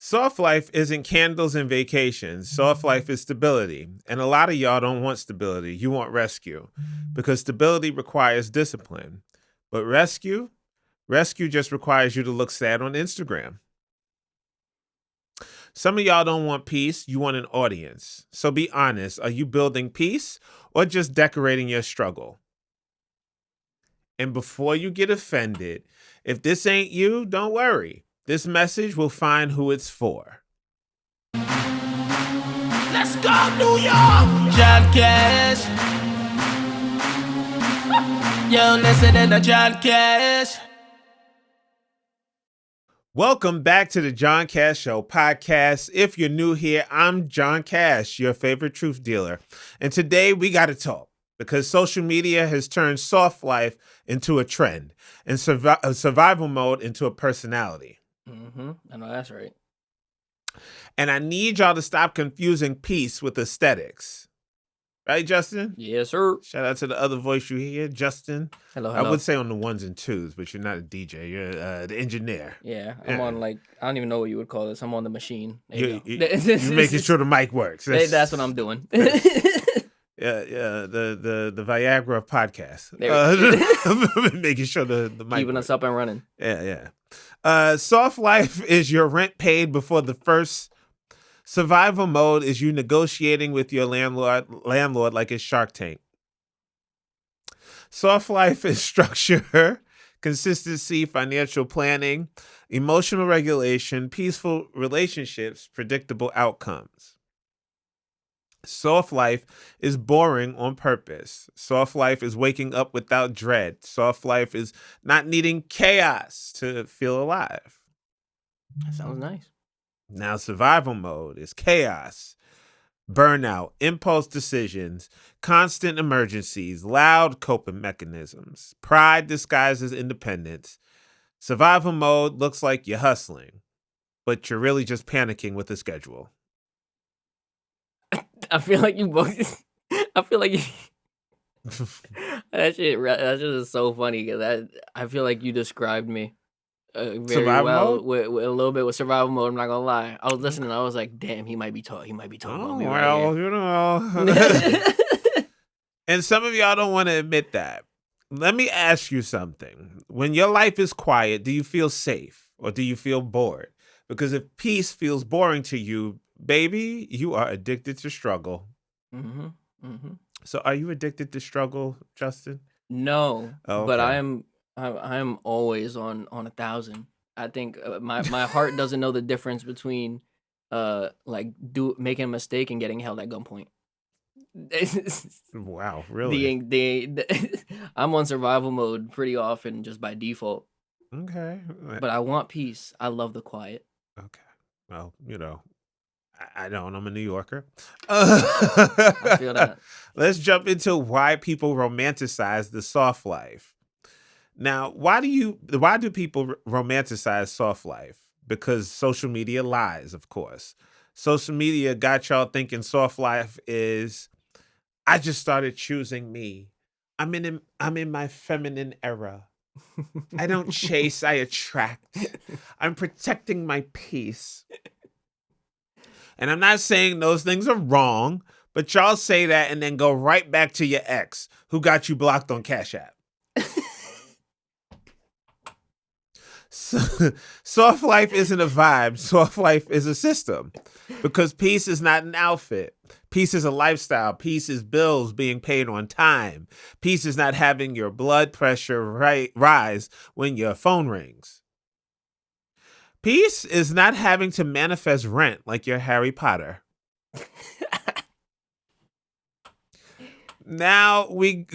Soft life isn't candles and vacations. Soft life is stability. And a lot of y'all don't want stability. You want rescue because stability requires discipline. But rescue just requires you to look sad on Instagram. Some of y'all don't want peace. You want an audience. So be honest. Are you building peace or just decorating your struggle? And before you get offended, if this ain't you, don't worry. This message will find who it's for. Let's go, New York! John Cash. Yo, listening to John Cash. Welcome back to the John Cash Show podcast. If you're new here, I'm John Cash, your favorite truth dealer. And today we got to talk because social media has turned soft life into a trend and survival mode into a personality. I know that's right. And I need y'all to stop confusing peace with aesthetics. Right, Justin? Yes, sir. Shout out to the other voice you hear, Justin. Hello. I would say on the ones and twos, but you're not a DJ. You're the engineer. Yeah, I'm on I don't even know what you would call this. I'm on the machine. You're making sure the mic works. That's what I'm doing. Yeah, the Viagra of podcasts. Making sure the mic keeping works. us up and running. Yeah. Soft life is your rent paid before the first. Survival mode is you negotiating with your landlord like it's Shark Tank. Soft life is structure, consistency, financial planning, emotional regulation, peaceful relationships, predictable outcomes. Soft life is boring on purpose. Soft life is waking up without dread. Soft life is not needing chaos to feel alive. That sounds nice. Now, survival mode is chaos, burnout, impulse decisions, constant emergencies, loud coping mechanisms, pride disguised as independence. Survival mode looks like you're hustling, but you're really just panicking with the schedule. I feel like you both. I feel like you. That shit is so funny because I feel like you described me. Very Survival well mode? with a little bit with survival mode. I'm not gonna lie. I was listening. I was like, "Damn, he might be talking about me right here." You know. And some of y'all don't want to admit that. Let me ask you something. When your life is quiet, do you feel safe or do you feel bored? Because if peace feels boring to you, baby, you are addicted to struggle. So are you addicted to struggle, Justin? No, Oh, but okay. I'm always on 1,000. I think my heart doesn't know the difference between making a mistake and getting held at gunpoint. Wow, really? I'm on survival mode pretty often just by default. Okay. But I want peace. I love the quiet. Okay. Well, I don't. I'm a New Yorker. I feel that. Let's jump into why people romanticize the soft life. Now, why do people romanticize soft life? Because social media lies, of course. Social media got y'all thinking soft life is I just started choosing me. I'm in my feminine era. I don't chase, I attract. I'm protecting my peace. And I'm not saying those things are wrong, but y'all say that and then go right back to your ex who got you blocked on Cash App. Soft life isn't a vibe. Soft life is a system because peace is not an outfit. Peace is a lifestyle. Peace is bills being paid on time. Peace is not having your blood pressure rise when your phone rings. Peace is not having to manifest rent like you're Harry Potter. Now we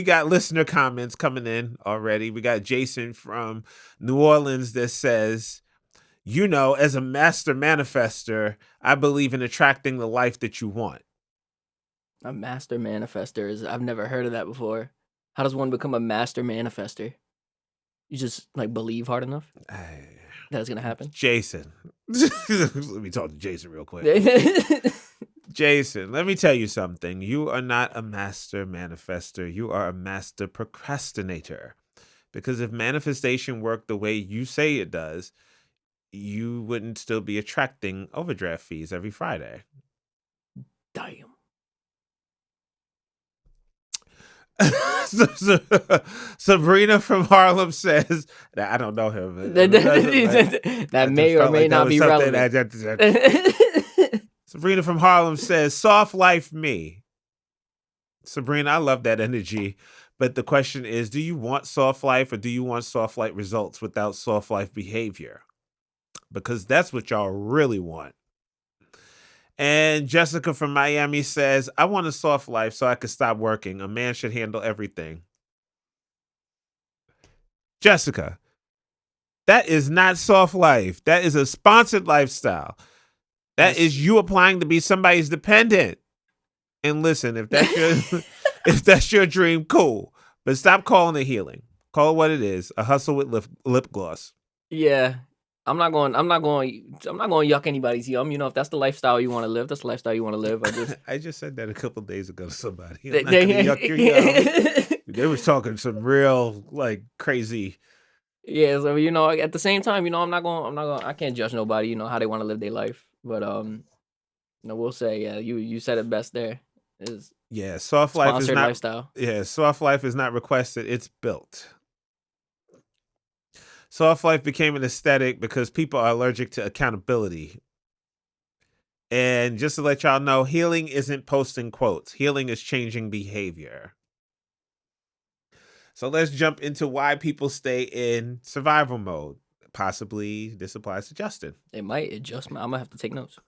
got listener comments coming in already. We got Jason from New Orleans that says, as a master manifester, I believe in attracting the life that you want. A master manifester I've never heard of that before. How does one become a master manifester? You just believe hard enough that's gonna happen. Jason, let me talk to Jason real quick. Jason, let me tell you something. You are not a master manifester. You are a master procrastinator. Because if manifestation worked the way you say it does, you wouldn't still be attracting overdraft fees every Friday. Damn. Sabrina from Harlem says, I don't know him. That I just may or felt may like that not was be something. relevant. Sabrina from Harlem says, soft life me. Sabrina, I love that energy. But the question is, do you want soft life or do you want soft life results without soft life behavior? Because that's what y'all really want. And Jessica from Miami says, I want a soft life so I can stop working. A man should handle everything. Jessica, that is not soft life. That is a sponsored lifestyle. That is you applying to be somebody's dependent. And listen, if that's your if that's your dream, cool. But stop calling it healing. Call it what it is. A hustle with lip gloss. Yeah. I'm not going to yuck anybody's yum. You know, if that's the lifestyle you want to live, that's the lifestyle you want to live. I just said that a couple days ago to somebody. I'm not gonna yuck your yum. They was talking some real like crazy. Yeah, so you know, at the same time, you know, I can't judge nobody, you know, how they want to live their life. But you know, we'll say, yeah, you said it best there. Is Yeah, soft life is sponsored not lifestyle. yeah, soft life is not requested, it's built. Soft life became an aesthetic because people are allergic to accountability. And just to let y'all know, healing isn't posting quotes. Healing is changing behavior. So let's jump into why people stay in survival mode. Possibly this applies to Justin. It might adjust. I'm gonna have to take notes.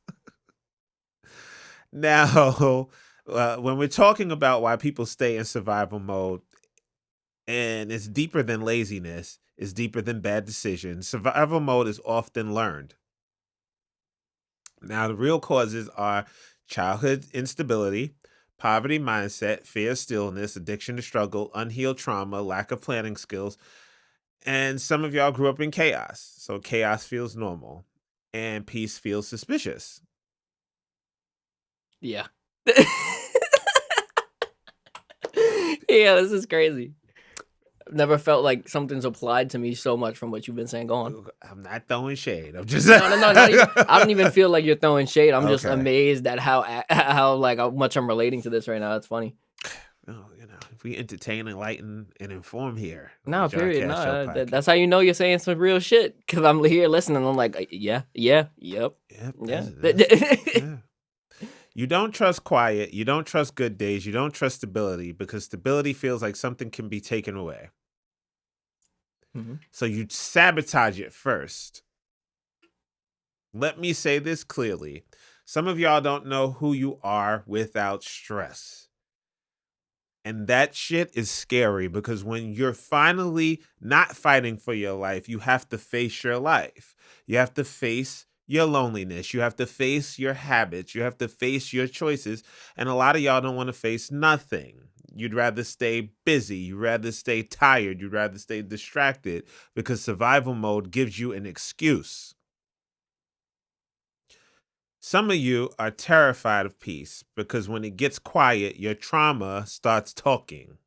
Now, when we're talking about why people stay in survival mode, and it's deeper than laziness, it's deeper than bad decisions. Survival mode is often learned. Now, the real causes are childhood instability, poverty mindset, fear of stillness, addiction to struggle, unhealed trauma, lack of planning skills. And some of y'all grew up in chaos. So chaos feels normal and peace feels suspicious. Yeah. Yeah, this is crazy. I've never felt like something's applied to me so much from what you've been saying. Go on. I'm not throwing shade. I'm just No, not even, I don't even feel like you're throwing shade. I'm just Okay. amazed at how like how much I'm relating to this right now. It's funny. Oh, you know, if we entertain, enlighten, and inform here. on No, the period. Jodcast Show No, podcast. that's how you know you're saying some real shit. Because I'm here listening. I'm like, yeah, yep. Yep, Yeah. yeah. You don't trust quiet. You don't trust good days. You don't trust stability because stability feels like something can be taken away. Mhm. So you sabotage it first. Let me say this clearly. Some of y'all don't know who you are without stress. And that shit is scary because when you're finally not fighting for your life, you have to face your life. You have to face your loneliness. You have to face your habits. You have to face your choices. And a lot of y'all don't want to face nothing. You'd rather stay busy. You'd rather stay tired. You'd rather stay distracted because survival mode gives you an excuse. Some of you are terrified of peace because when it gets quiet, your trauma starts talking.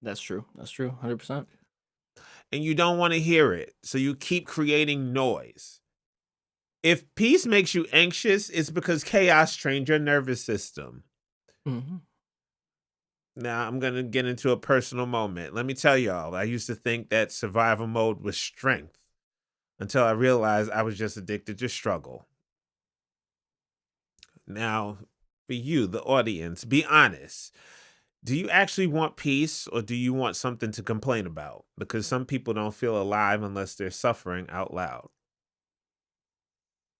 That's true. 100%. And you don't want to hear it. So you keep creating noise. If peace makes you anxious, it's because chaos trained your nervous system. Mhm. Now, I'm going to get into a personal moment. Let me tell y'all, I used to think that survival mode was strength until I realized I was just addicted to struggle. Now, for you, the audience, be honest. Do you actually want peace or do you want something to complain about? Because some people don't feel alive unless they're suffering out loud.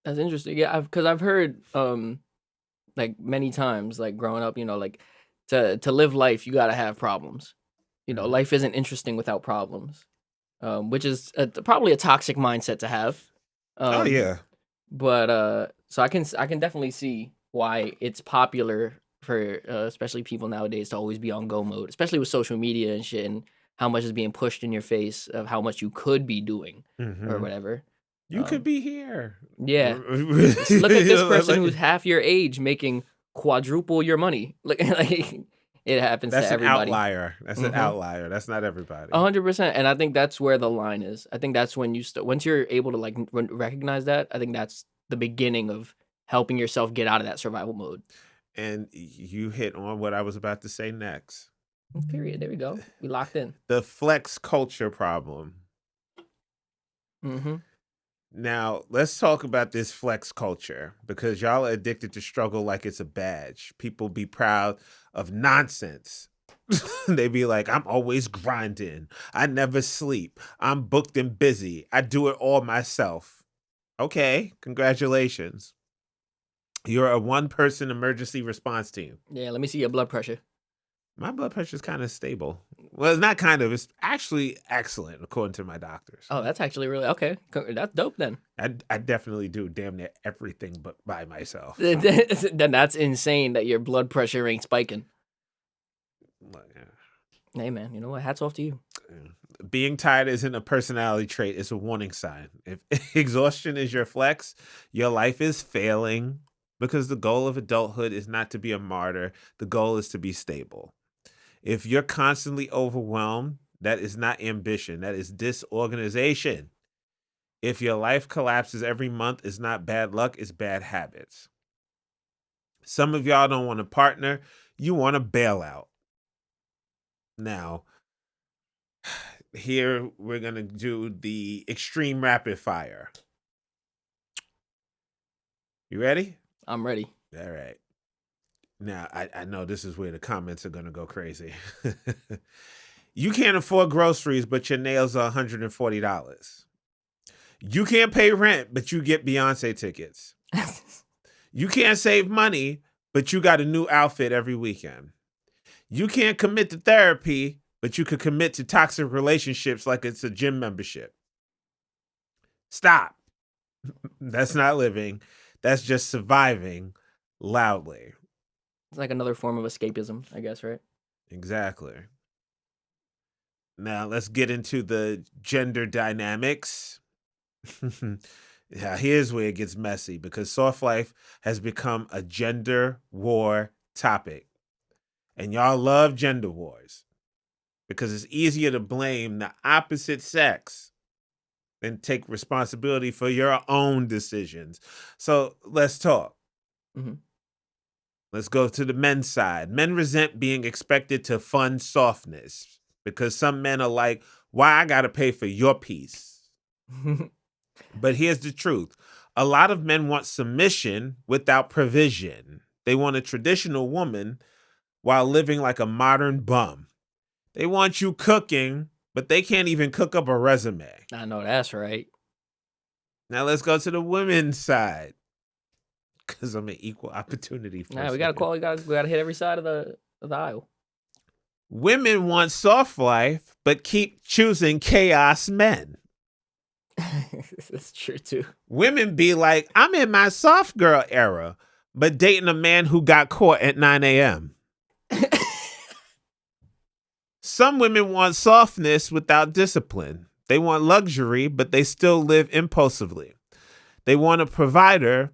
That's interesting. Yeah, because I've heard like many times, like growing up, you know, like to live life, you gotta have problems. You know, Mhm. life isn't interesting without problems, which is probably a toxic mindset to have. Oh, Um, yeah. but so I can definitely see why it's popular for especially people nowadays to always be on go mode, especially with social media and shit, and how much is being pushed in your face of how much you could be doing or Mhm. whatever. You could Um, be here. yeah, look at this person who's half your age making quadruple your money. Like It happens to That's an everybody. outlier. That's an outlier. That's not everybody. 100%, and I think that's where the line is. I think that's when once you're able to, like, recognize that, I think that's the beginning of helping yourself get out of that survival mode. And you hit on what I was about to say next. Period. There we go. We locked in. The flex culture problem. Mhm. Now, let's talk about this flex culture because y'all are addicted to struggle like it's a badge. People be proud of nonsense. They be like, I'm always grinding. I never sleep. I'm booked and busy. I do it all myself. Okay, congratulations. You're a one-person emergency response team. Yeah, let me see your blood pressure. My blood pressure is kind of stable. Well, it's not kind of. It's actually excellent, according to my doctors. Oh, that's actually really okay. That's dope then. I definitely do damn near everything but by myself. Then that's insane that your blood pressure ain't spiking. Hey man, you know what? Hats off to you. Being tired isn't a personality trait, it's a warning sign. If exhaustion is your flex, your life is failing because the goal of adulthood is not to be a martyr. The goal is to be stable. If you're constantly overwhelmed, that is not ambition, that is disorganization. If your life collapses every month, it's not bad luck, it's bad habits. Some of y'all don't want a partner, you want a bailout. Now, here we're going to do the extreme rapid fire. You ready? I'm ready. All right. Now, I know this is where the comments are going to go crazy. You can't afford groceries, but your nails are $140. You can't pay rent, but you get Beyonce tickets. You can't save money, but you got a new outfit every weekend. You can't commit to therapy, but you could commit to toxic relationships like it's a gym membership. Stop. That's not living. That's just surviving loudly. It's like another form of escapism, I guess, right? Exactly. Now let's get into the gender dynamics. Yeah, here's where it gets messy because soft life has become a gender war topic. And y'all love gender wars because it's easier to blame the opposite sex than take responsibility for your own decisions. So let's talk. Mhm. Let's go to the men's side. Men resent being expected to fund softness because some men are like, why I gotta pay for your piece? But here's the truth. A lot of men want submission without provision. They want a traditional woman while living like a modern bum. They want you cooking, but they can't even cook up a resume. I know that's right. Now let's go to the women's side. Because I'm an equal opportunity person. Nah, we gotta hit every side of the aisle. Women want soft life, but keep choosing chaos men. That's true too. Women be like, I'm in my soft girl era, but dating a man who got caught at 9 a.m. Some women want softness without discipline. They want luxury, but they still live impulsively. They want a provider,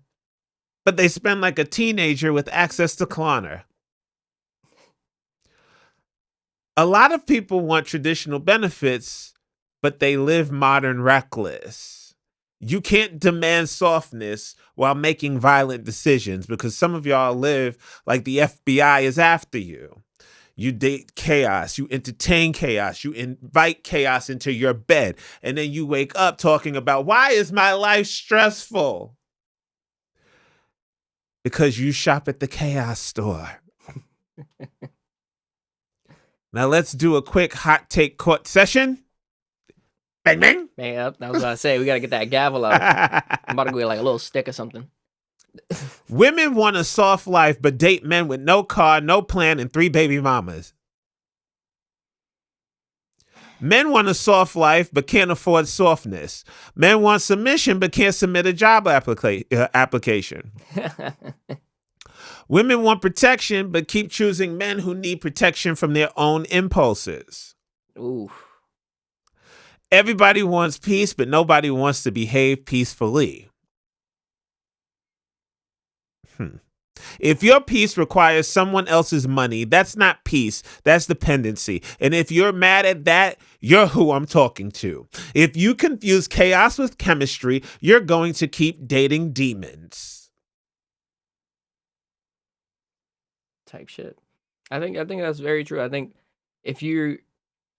but they spend like a teenager with access to Klarna. A lot of people want traditional benefits, but they live modern reckless. You can't demand softness while making violent decisions because some of y'all live like the FBI is after you. You date chaos, you entertain chaos, you invite chaos into your bed, and then you wake up talking about, why is my life stressful? Because you shop at the chaos store. Now let's do a quick hot take court session. Bang, bang. Man, I was gonna say, we gotta get that gavel out. I'm about to go get like a little stick or something. Women want a soft life, but date men with no car, no plan, and 3 baby mamas. Men want a soft life, but can't afford softness. Men want submission, but can't submit a job application. Women want protection, but keep choosing men who need protection from their own impulses. Ooh. Everybody wants peace, but nobody wants to behave peacefully. If your peace requires someone else's money, that's not peace, that's dependency. And if you're mad at that, you're who I'm talking to. If you confuse chaos with chemistry, you're going to keep dating demons. Type shit. I think that's very true. I think if you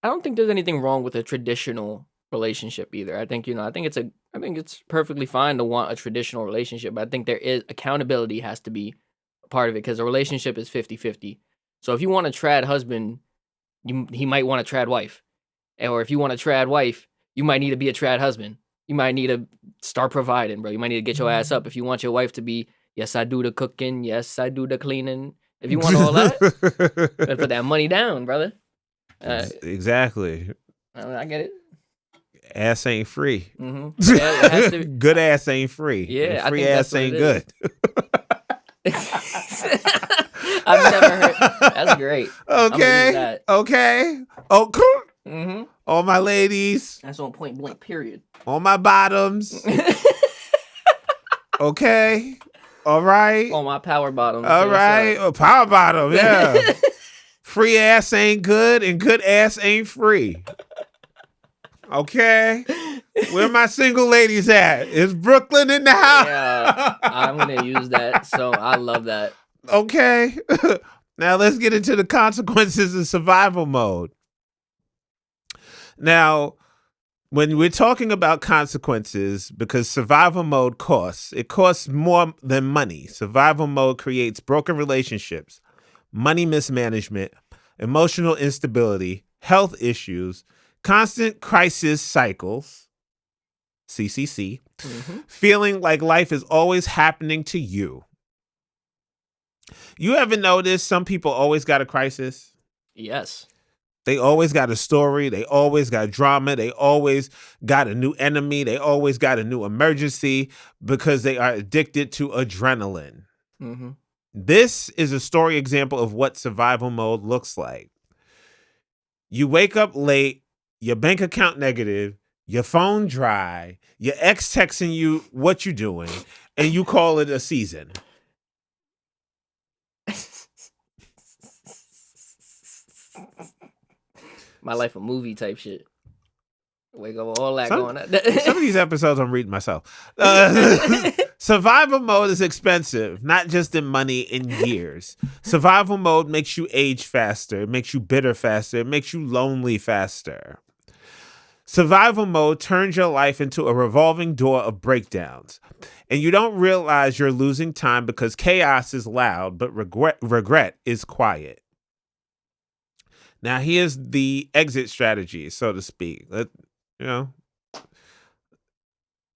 I don't think there's anything wrong with a traditional relationship either. I think it's perfectly fine to want a traditional relationship, but I think there is accountability has to be a part of it because a relationship is 50-50. So if you want a trad husband, he might want a trad wife. Or if you want a trad wife, you might need to be a trad husband. You might need to start providing, bro. You might need to get your ass up. If you want your wife to be, yes, I do the cooking, yes, I do the cleaning. If you want all that, better put that money down, brother. Exactly. I get it. Ass ain't free. Yeah, it has to. Good ass ain't free. Yeah, and I free think that's ass what ain't it good. I've never heard. That's great. I'm gonna use Okay. that. Okay. Oh, cool. Mm-hmm. All my ladies. That's on point blank. Period. All my bottoms. Okay. All right. On my power bottom. All right. Oh, power bottom. Yeah. Free ass ain't good and good ass ain't free. Okay. Where my single ladies at? Is Brooklyn in the house? Yeah, I'm gonna use that. So I love that. Okay. Now let's get into the consequences of survival mode. Now, when we're talking about consequences, because survival mode it costs more than money. Survival mode creates broken relationships, money mismanagement, emotional instability, health issues, constant crisis cycles, CCC, feeling like life is always happening to you. You ever notice some people always got a crisis? Yes. They always got a story. They always got drama. They always got a new enemy. They always got a new emergency because they are addicted to adrenaline. Mm-hmm. This is a story example of what survival mode looks like. You wake up late, your bank account negative, your phone dry, your ex texting you what you doing, and you call it a season. My life a movie type shit. Wake up all that Some going on. of these episodes I'm reading myself. Survival mode is expensive, not just in money, in years. Survival mode makes you age faster, it makes you bitter faster, it makes you lonely faster. Survival mode turns your life into a revolving door of breakdowns. And you don't realize you're losing time because chaos is loud, but regret is quiet. Now, here's the exit strategy, so to speak.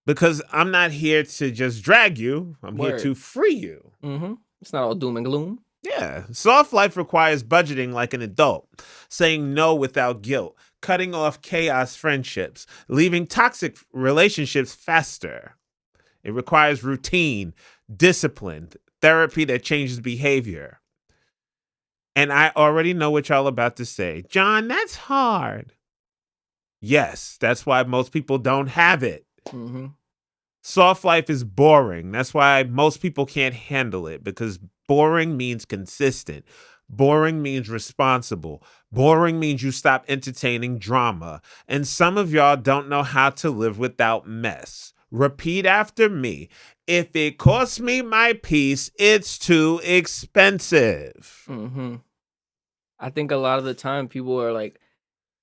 Because I'm not here to just drag you. I'm here to free you. Mm-hmm. It's not all doom and gloom. Yeah. Soft life requires budgeting like an adult, saying no without guilt, cutting off chaos friendships, leaving toxic relationships faster. It requires routine, discipline, therapy that changes behavior. And I already know what y'all about to say. John, that's hard. Yes, that's why most people don't have it. Mm-hmm. Soft life is boring. That's why most people can't handle it, because boring means consistent. Boring means responsible. Boring means you stop entertaining drama. And some of y'all don't know how to live without mess. Repeat after me. If it costs me my peace, it's too expensive. Mm-hmm. I think a lot of the time people are like,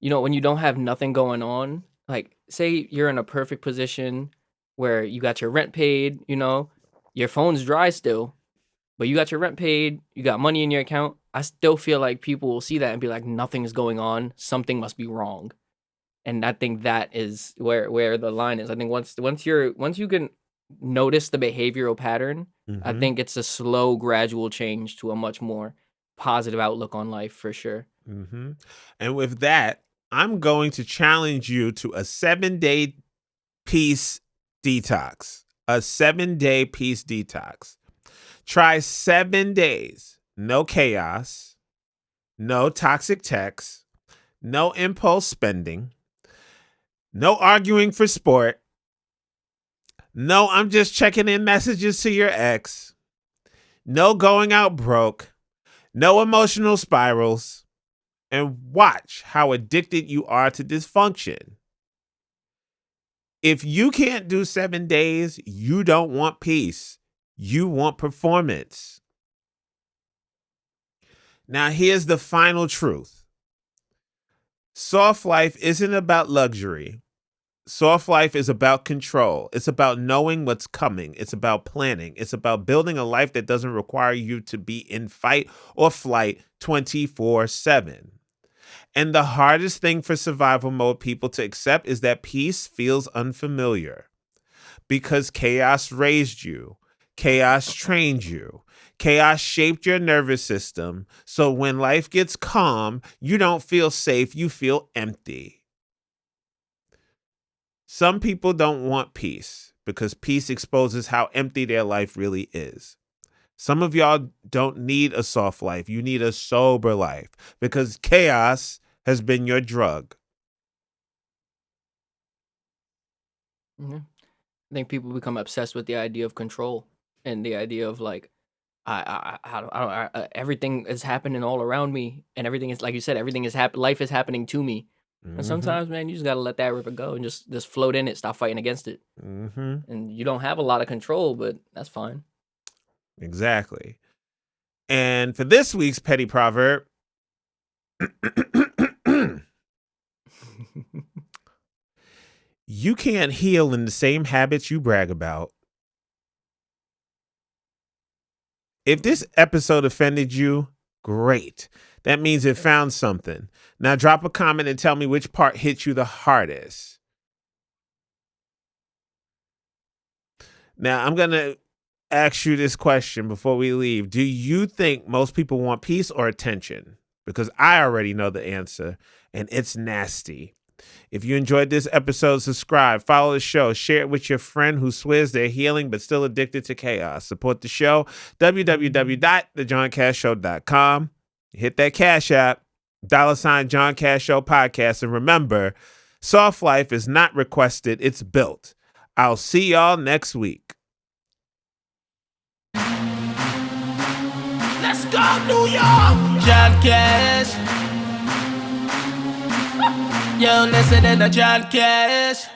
when you don't have nothing going on, like say you're in a perfect position where you got your rent paid, your phone's dry still, but you got your rent paid, you got money in your account. I still feel like people will see that and be like, nothing's going on. Something must be wrong. And I think that is where the line is. I think once you can notice the behavioral pattern, I think it's a slow, gradual change to a much more positive outlook on life for sure. Mm-hmm. And with that, I'm going to challenge you to a 7-day peace detox. A 7-day peace detox. Try 7 days. No chaos. No toxic texts. No impulse spending. No arguing for sport. No, I'm just checking in messages to your ex. no going out broke, no emotional spirals, and watch how addicted you are to dysfunction. If you can't do 7 days, you don't want peace. You want performance. Now, here's the final truth. Soft life isn't about luxury. Soft life is about control. It's about knowing what's coming. It's about planning. It's about building a life that doesn't require you to be in fight or flight 24/7. And the hardest thing for survival mode people to accept is that peace feels unfamiliar because chaos raised you, chaos trained you, chaos shaped your nervous system. So when life gets calm, you don't feel safe, you feel empty. Some people don't want peace because peace exposes how empty their life really is. Some of y'all don't need a soft life. You need a sober life because chaos has been your drug. Yeah. I think people become obsessed with the idea of control and the idea of like, everything is happening all around me, and everything is like you said, everything is life is happening to me. And Mm-hmm. sometimes, man, you just gotta let that river go and just float in it, stop fighting against it. Mm-hmm. And you don't have a lot of control, but that's fine. Exactly. And for this week's petty proverb, you can't heal in the same habits you brag about. If this episode offended you, great. That means it found something. Now drop a comment and tell me which part hit you the hardest. Now I'm going to ask you this question before we leave. Do you think most people want peace or attention? Because I already know the answer, and it's nasty. If you enjoyed this episode, subscribe, follow the show, share it with your friend who swears they're healing but still addicted to chaos. Support the show, www.thejohncashshow.com. Hit that Cash App, $ John Cash Show Podcast. And remember, soft life is not requested, it's built. I'll see y'all next week. Let's go, New York! John Cash. Yo, listen to John Cash.